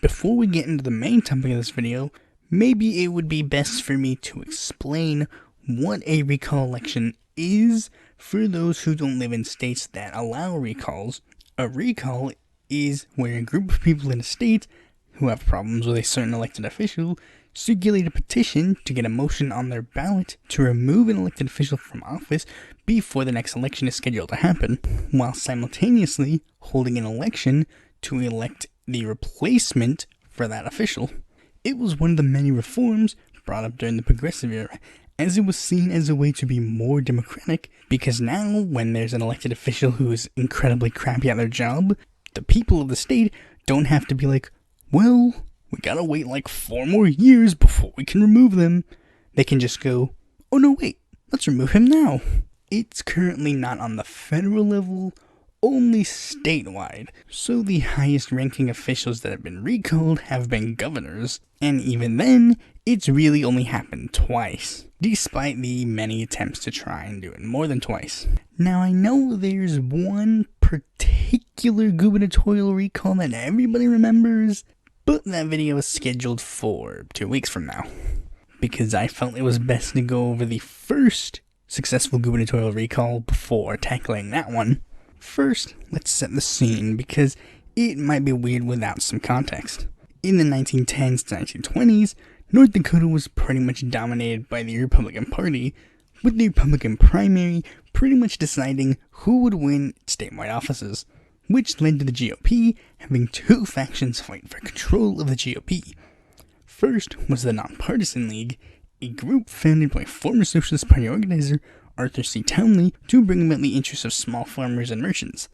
Before we get into the main topic of this video, maybe it would be best for me to explain what a recall election is for those who don't live in states that allow recalls. A recall is where a group of people in a state who have problems with a certain elected official circulate a petition to get a motion on their ballot to remove an elected official from office before the next election is scheduled to happen, while simultaneously holding an election to elect the replacement for that official. It was one of the many reforms brought up during the Progressive era, as it was seen as a way to be more democratic, because now, when there's an elected official who is incredibly crappy at their job, the people of the state don't have to be like, well, we gotta wait like 4 more years before we can remove them. They can just go, oh no wait, let's remove him now. It's currently not on the federal level, only statewide, so the highest ranking officials that have been recalled have been governors, and even then, it's really only happened twice, despite the many attempts to try and do it more than twice. Now I know there's one particular gubernatorial recall that everybody remembers, but that video is scheduled for 2 weeks from now, because I felt it was best to go over the first successful gubernatorial recall before tackling that one. First, let's set the scene, because it might be weird without some context. In the 1910s to 1920s, North Dakota was pretty much dominated by the Republican Party, with the Republican primary pretty much deciding who would win statewide offices, which led to the GOP having 2 factions fight for control of the GOP. First was the Nonpartisan League, a group founded by former Socialist Party organizer Arthur C. Townley to bring about the interests of small farmers and merchants.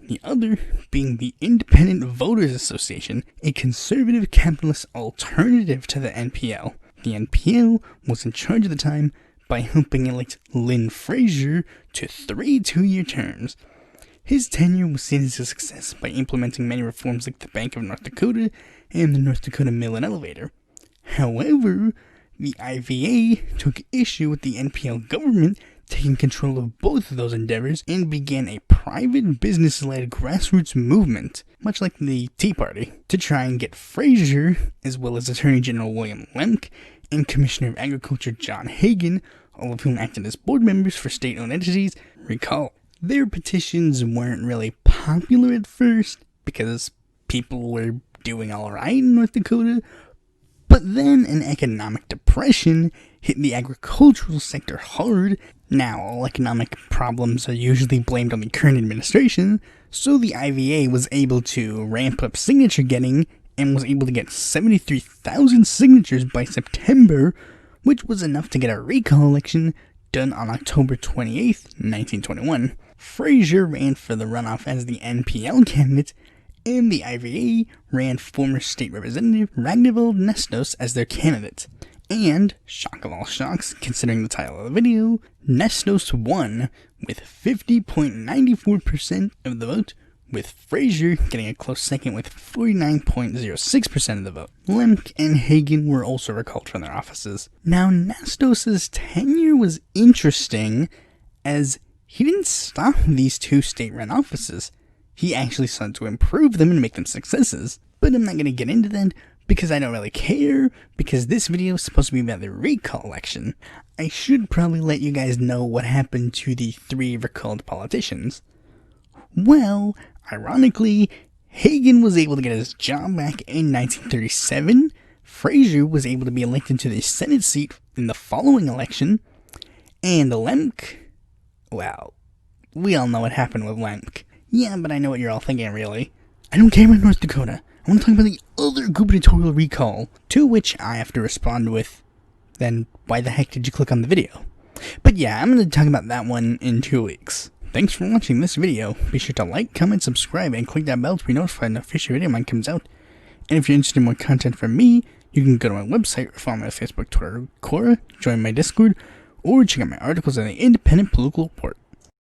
The other being the Independent Voters Association, a conservative capitalist alternative to the NPL. The NPL was in charge at the time by helping elect Lynn Frazier to 3 2-year terms. His tenure was seen as a success by implementing many reforms like the Bank of North Dakota and the North Dakota Mill and Elevator. However, the IVA took issue with the NPL government taking control of both of those endeavors and began a private business-led grassroots movement, much like the Tea Party, to try and get Frazier, as well as Attorney General William Lemke and Commissioner of Agriculture John Hagan, all of whom acted as board members for state-owned entities, recalled. Their petitions weren't really popular at first because people were doing alright in North Dakota, but then an economic depression hit the agricultural sector hard. Now, all economic problems are usually blamed on the current administration, so the IVA was able to ramp up signature getting and was able to get 73,000 signatures by September, which was enough to get a recall election done on October 28th, 1921. Frazier ran for the runoff as the NPL candidate, and the IVA ran former state representative Ragnvald Nestos as their candidate. And, shock of all shocks, considering the title of the video, Nestos won with 50.94% of the vote, with Frazier getting a close second with 49.06% of the vote. Lemke and Hagan were also recalled from their offices. Now, Nestos' tenure was interesting, as he didn't stop these 2 state-run offices. He actually sought to improve them and make them successes. But I'm not going to get into that, because I don't really care, because this video is supposed to be about the recall election. I should probably let you guys know what happened to the 3 recalled politicians. Well, ironically, Hagan was able to get his job back in 1937, Frazier was able to be elected to the Senate seat in the following election, and Lemke, well, we all know what happened with Lemke. Yeah, but I know what you're all thinking, really. I don't care about North Dakota. I want to talk about the other gubernatorial recall, to which I have to respond with, then why the heck did you click on the video? But yeah, I'm going to talk about that one in 2 weeks. Thanks for watching this video. Be sure to like, comment, subscribe, and click that bell to be notified when a future video of mine comes out. And if you're interested in more content from me, you can go to my website, or follow me on Facebook, Twitter, Quora, join my Discord, or check out my articles on the Independent Political Report.